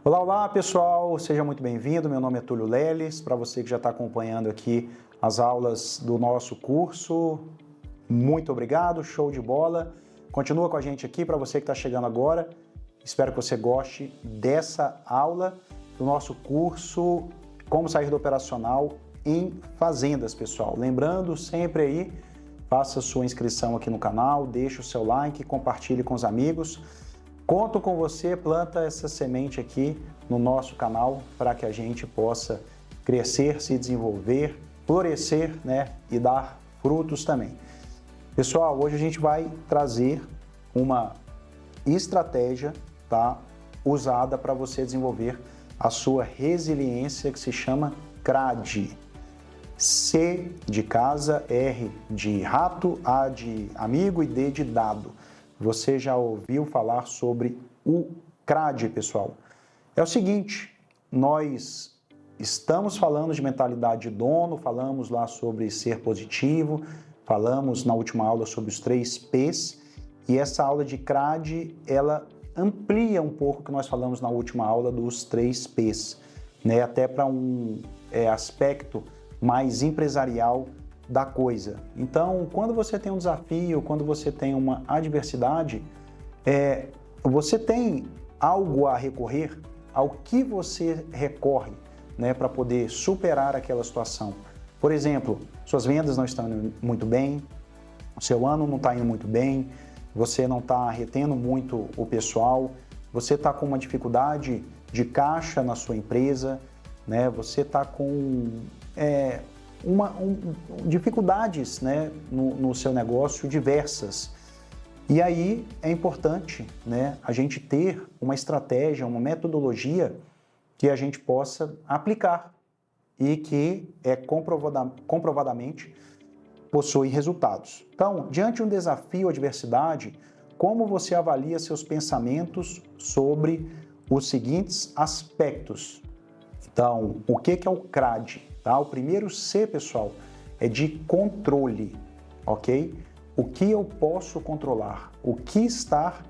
Olá, olá pessoal, seja muito bem-vindo. Meu nome é Túlio Leles. Para você que já está acompanhando aqui as aulas do nosso curso, muito obrigado, show de bola. Continua com a gente aqui. Para você que está chegando agora, espero que você goste dessa aula do nosso curso Como Sair do Operacional em Fazendas, pessoal. Lembrando sempre aí, faça sua inscrição aqui no canal, deixe o seu like, compartilhe com os amigos. Conto com você, planta essa semente aqui no nosso canal para que a gente possa crescer, se desenvolver, florescer, né, e dar frutos também. Pessoal, hoje a gente vai trazer uma estratégia, tá, usada para você desenvolver a sua resiliência, que se chama CRAD. C de casa, R de rato, A de amigo e D de dado. Você já ouviu falar sobre o CRAD, pessoal? É o seguinte, nós estamos falando de mentalidade de dono, falamos lá sobre ser positivo, falamos na última aula sobre os 3 P's, e essa aula de CRAD, ela amplia um pouco o que nós falamos na última aula dos 3 P's, né? Até para um aspecto mais empresarial da coisa. Então, quando você tem um desafio, quando você tem uma adversidade, você tem algo a recorrer, ao que você recorre, né, para poder superar aquela situação. Por exemplo, suas vendas não estão indo muito bem, o seu ano não está indo muito bem, você não está retendo muito o pessoal, você está com uma dificuldade de caixa na sua empresa, né, você está com dificuldades, né, no seu negócio diversas. E aí é importante, né, a gente ter uma estratégia, uma metodologia que a gente possa aplicar e que comprovadamente possui resultados. Então, diante de um desafio ou adversidade, como você avalia seus pensamentos sobre os seguintes aspectos? Então, o que é o CRAD? Tá? O primeiro C, pessoal, é de controle, ok? O que eu posso controlar? O que está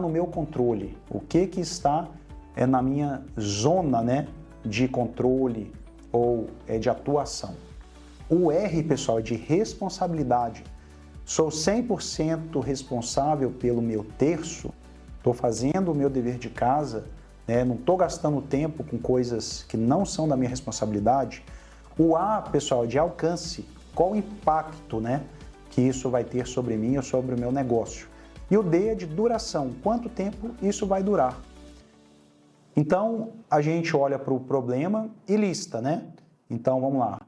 no meu controle? O que está na minha zona, né, de controle ou de atuação? O R, pessoal, é de responsabilidade. Sou 100% responsável pelo meu terço? Estou fazendo o meu dever de casa? Não estou gastando tempo com coisas que não são da minha responsabilidade? O A, pessoal, é de alcance. Qual o impacto, né, que isso vai ter sobre mim ou sobre o meu negócio? E o D é de duração. Quanto tempo isso vai durar? Então, a gente olha para o problema e lista, né? Então, vamos lá.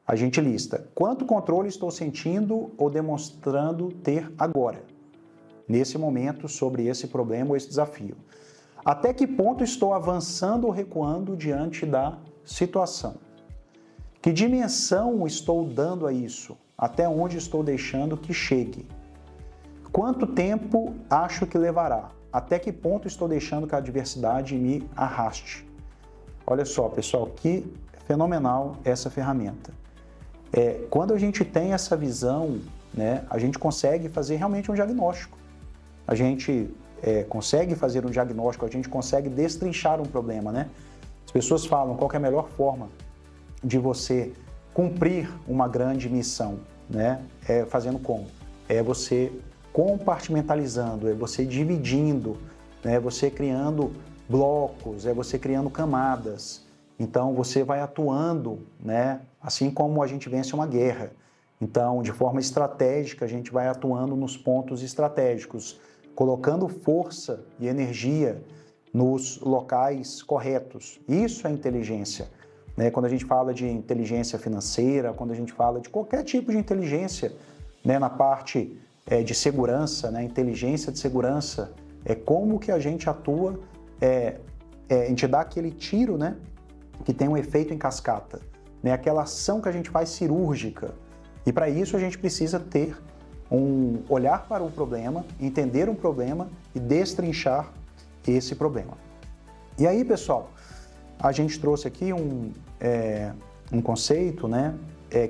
A gente lista. Quanto controle estou sentindo ou demonstrando ter agora, nesse momento, sobre esse problema ou esse desafio? Até que ponto estou avançando ou recuando diante da situação? Que dimensão estou dando a isso? Até onde estou deixando que chegue? Quanto tempo acho que levará? Até que ponto estou deixando que a adversidade me arraste? Olha só, pessoal, que fenomenal essa ferramenta. Quando a gente tem essa visão, né, a gente consegue fazer realmente um diagnóstico. A gente consegue fazer um diagnóstico, a gente consegue destrinchar um problema, né? As pessoas falam qual que é a melhor forma de você cumprir uma grande missão, né? Fazendo como? É você compartimentalizando, é você dividindo, né? Você criando blocos, é você criando camadas. Então, você vai atuando, né? Assim como a gente vence uma guerra. Então, de forma estratégica, a gente vai atuando nos pontos estratégicos, colocando força e energia nos locais corretos. Isso é inteligência, né? Quando a gente fala de inteligência financeira, quando a gente fala de qualquer tipo de inteligência, né, na parte de segurança, né, inteligência de segurança, é como que a gente atua, a gente dá aquele tiro, né, que tem um efeito em cascata, né, aquela ação que a gente faz cirúrgica. E para isso a gente precisa ter um olhar para o problema, entender um problema e destrinchar esse problema. E aí, pessoal, a gente trouxe aqui um conceito, né,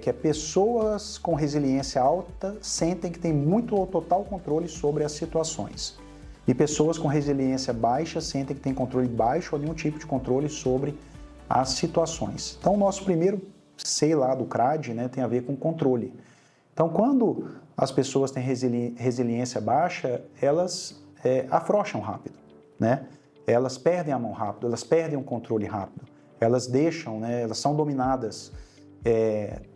que é pessoas com resiliência alta sentem que têm muito ou total controle sobre as situações. E pessoas com resiliência baixa sentem que tem controle baixo ou nenhum tipo de controle sobre as situações. Então, o nosso primeiro C lá do CRAD, né, tem a ver com controle. Então, quando as pessoas têm resiliência baixa, elas afrouxam rápido, né? Elas perdem a mão rápido, elas perdem o controle rápido, elas deixam, né, elas são dominadas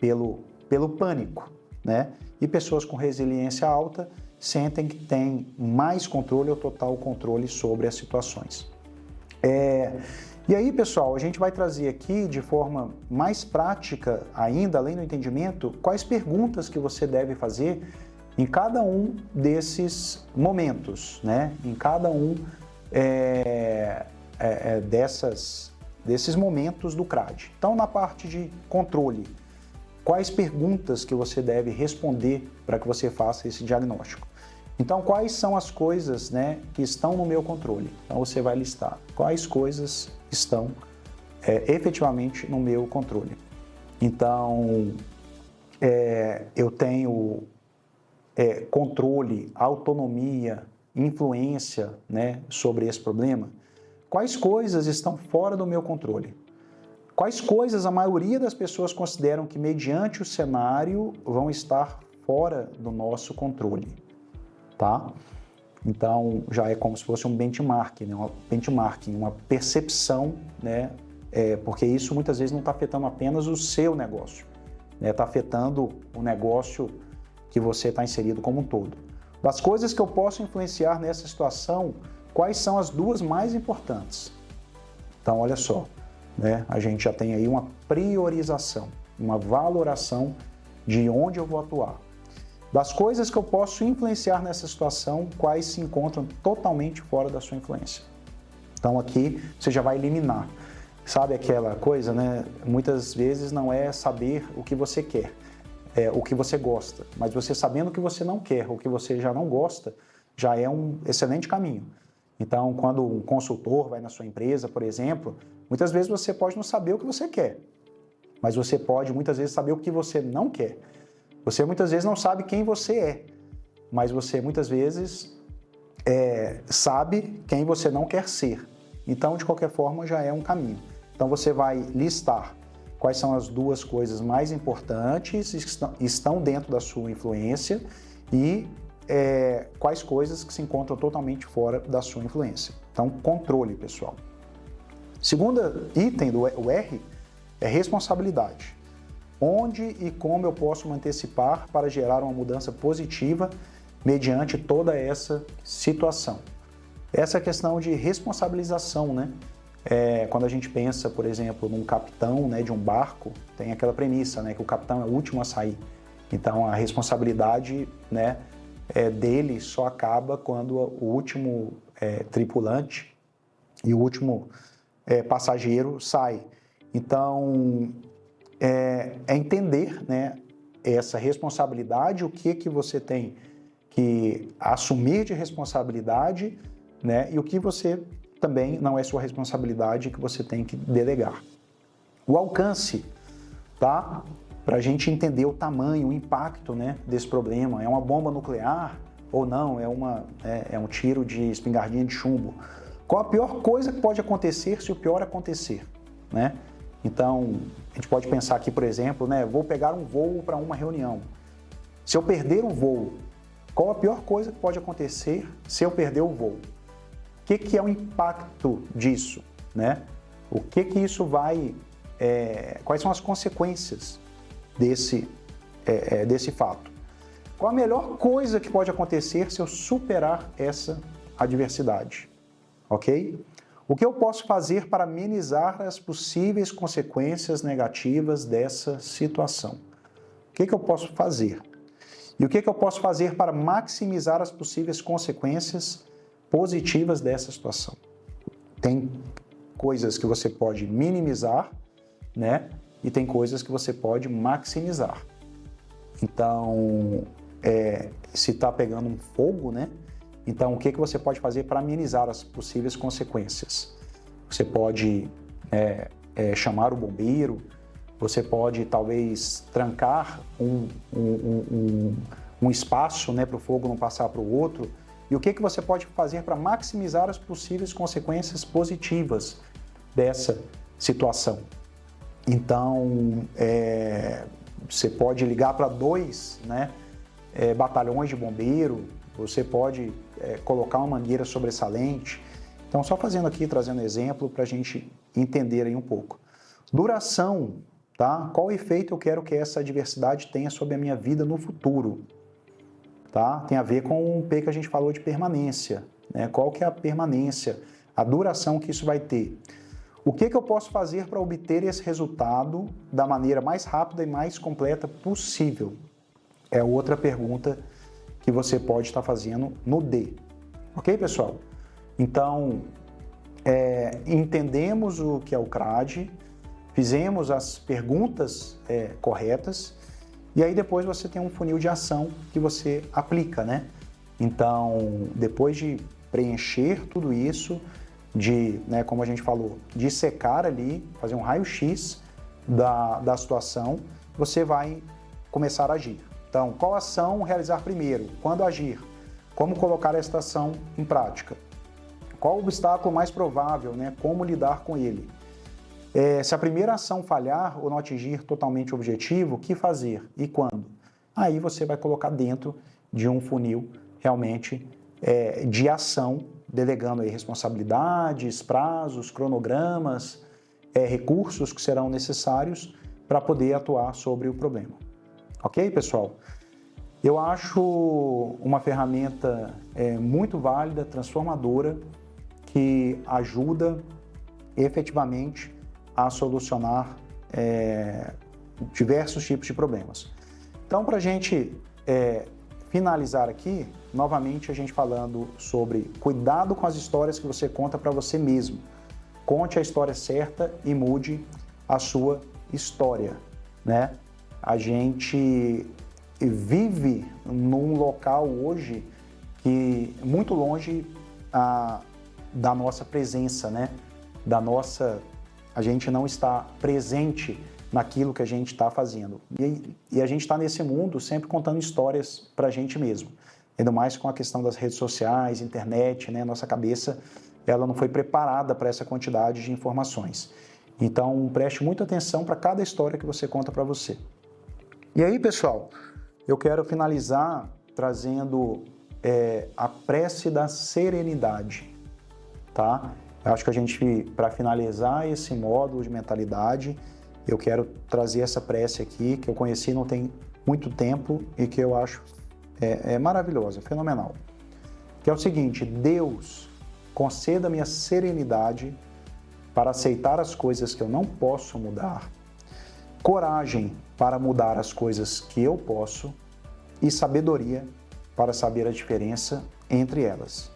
pelo pânico, né? E pessoas com resiliência alta sentem que têm mais controle ou total controle sobre as situações. E aí, pessoal, a gente vai trazer aqui de forma mais prática ainda, além do entendimento, quais perguntas que você deve fazer em cada um desses momentos, né? Em cada um desses momentos do CRAD. Então, na parte de controle, quais perguntas que você deve responder para que você faça esse diagnóstico? Então, quais são as coisas, né, que estão no meu controle? Então, você vai listar quais coisas estão efetivamente no meu controle. Então, eu tenho controle, autonomia, influência, né, sobre esse problema. Quais coisas estão fora do meu controle? Quais coisas a maioria das pessoas consideram que, mediante o cenário, vão estar fora do nosso controle? Tá? Então, já é como se fosse um benchmark, né? Uma percepção, né? Porque isso muitas vezes não está afetando apenas o seu negócio, né? Está afetando o negócio que você está inserido como um todo. Das coisas que eu posso influenciar nessa situação, quais são as duas mais importantes? Então, olha só, né? A gente já tem aí uma priorização, uma valoração de onde eu vou atuar. Das coisas que eu posso influenciar nessa situação, quais se encontram totalmente fora da sua influência. Então aqui você já vai eliminar. Sabe aquela coisa, né? Muitas vezes não é saber o que você quer, o que você gosta, mas você sabendo o que você não quer, o que você já não gosta, já é um excelente caminho. Então, quando um consultor vai na sua empresa, por exemplo, muitas vezes você pode não saber o que você quer, mas você pode muitas vezes saber o que você não quer. Você muitas vezes não sabe quem você é, mas você muitas vezes sabe quem você não quer ser. Então, de qualquer forma, já é um caminho. Então, você vai listar quais são as duas coisas mais importantes que estão dentro da sua influência e quais coisas que se encontram totalmente fora da sua influência. Então, controle, pessoal. Segundo item do R é responsabilidade. Onde e como eu posso me antecipar para gerar uma mudança positiva mediante toda essa situação? Essa questão de responsabilização, né? Quando a gente pensa, por exemplo, num capitão, né, de um barco, tem aquela premissa, né, que o capitão é o último a sair. Então, a responsabilidade, né, dele só acaba quando o último tripulante e o último passageiro sai. Então, entender, né, essa responsabilidade, o que você tem que assumir de responsabilidade, né, e o que você também não é sua responsabilidade que você tem que delegar. O alcance, tá? Para a gente entender o tamanho, o impacto, né, desse problema. É uma bomba nuclear ou não? É um tiro de espingardinha de chumbo? Qual a pior coisa que pode acontecer se o pior acontecer, né? Então, a gente pode pensar aqui, por exemplo, né, vou pegar um voo para uma reunião. Se eu perder o voo, qual a pior coisa que pode acontecer se eu perder o voo? O que é o impacto disso, né? O que isso vai... quais são as consequências desse fato? Qual a melhor coisa que pode acontecer se eu superar essa adversidade? Ok? O que eu posso fazer para minimizar as possíveis consequências negativas dessa situação? O que eu posso fazer? E o que eu posso fazer para maximizar as possíveis consequências positivas dessa situação? Tem coisas que você pode minimizar, né? E tem coisas que você pode maximizar. Então, se está pegando um fogo, né? Então, o que você pode fazer para amenizar as possíveis consequências? Você pode chamar o bombeiro, você pode talvez trancar um espaço, né, para o fogo não passar para o outro. E o que você pode fazer para maximizar as possíveis consequências positivas dessa situação. Então, você pode ligar para 2, né, batalhões de bombeiro, você pode colocar uma mangueira sobressalente. Então, só fazendo aqui, trazendo exemplo para a gente entender aí um pouco. Duração, tá? Qual efeito eu quero que essa adversidade tenha sobre a minha vida no futuro? Tá? Tem a ver com o P que a gente falou de permanência, né? Qual que é a permanência, a duração que isso vai ter? O que eu posso fazer para obter esse resultado da maneira mais rápida e mais completa possível? É outra pergunta que você pode estar fazendo no D. Ok, pessoal? Então, entendemos o que é o CRAD, fizemos as perguntas corretas, e aí depois você tem um funil de ação que você aplica, né? Então, depois de preencher tudo isso, né, como a gente falou, dissecar ali, fazer um raio-x da situação, você vai começar a agir. Então, qual ação realizar primeiro? Quando agir? Como colocar esta ação em prática? Qual o obstáculo mais provável, né? Como lidar com ele? Se a primeira ação falhar ou não atingir totalmente o objetivo, o que fazer e quando? Aí você vai colocar dentro de um funil realmente de ação, delegando aí responsabilidades, prazos, cronogramas, recursos que serão necessários para poder atuar sobre o problema. Ok, pessoal? Eu acho uma ferramenta muito válida, transformadora, que ajuda efetivamente a solucionar diversos tipos de problemas. Então, para a gente finalizar aqui, novamente a gente falando sobre cuidado com as histórias que você conta para você mesmo. Conte a história certa e mude a sua história, né? A gente vive num local hoje que muito longe da nossa presença, né? A gente não está presente naquilo que a gente está fazendo. E a gente está nesse mundo sempre contando histórias para a gente mesmo. Ainda mais com a questão das redes sociais, internet, né? Nossa cabeça, ela não foi preparada para essa quantidade de informações. Então, preste muita atenção para cada história que você conta para você. E aí, pessoal, eu quero finalizar trazendo a prece da serenidade, tá? Eu acho que a gente, para finalizar esse módulo de mentalidade, eu quero trazer essa prece aqui, que eu conheci não tem muito tempo e que eu acho maravilhosa, fenomenal. Que é o seguinte: Deus, conceda-me a serenidade para aceitar as coisas que eu não posso mudar, coragem para mudar as coisas que eu posso e sabedoria para saber a diferença entre elas.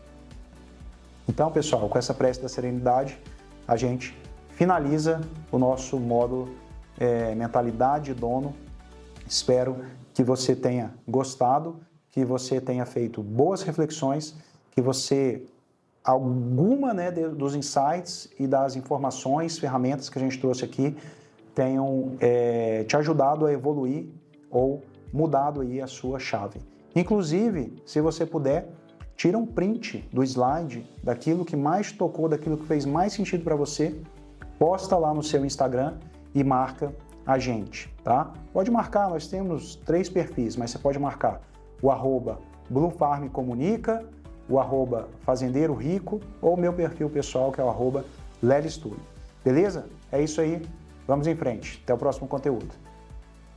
Então, pessoal, com essa prece da serenidade, a gente finaliza o nosso módulo Mentalidade Dono. Espero que você tenha gostado, que você tenha feito boas reflexões, que você, alguma, né, dos insights e das informações, ferramentas que a gente trouxe aqui, tenham te ajudado a evoluir ou mudado aí a sua chave. Inclusive, se você puder, tira um print do slide daquilo que mais tocou, daquilo que fez mais sentido para você, posta lá no seu Instagram e marca a gente, tá? Pode marcar, nós temos 3 perfis, mas você pode marcar o @BlueFarmComunica, o @Fazendeiro Rico ou o meu perfil pessoal, que é o @LelyStudio. Beleza? É isso aí, vamos em frente. Até o próximo conteúdo.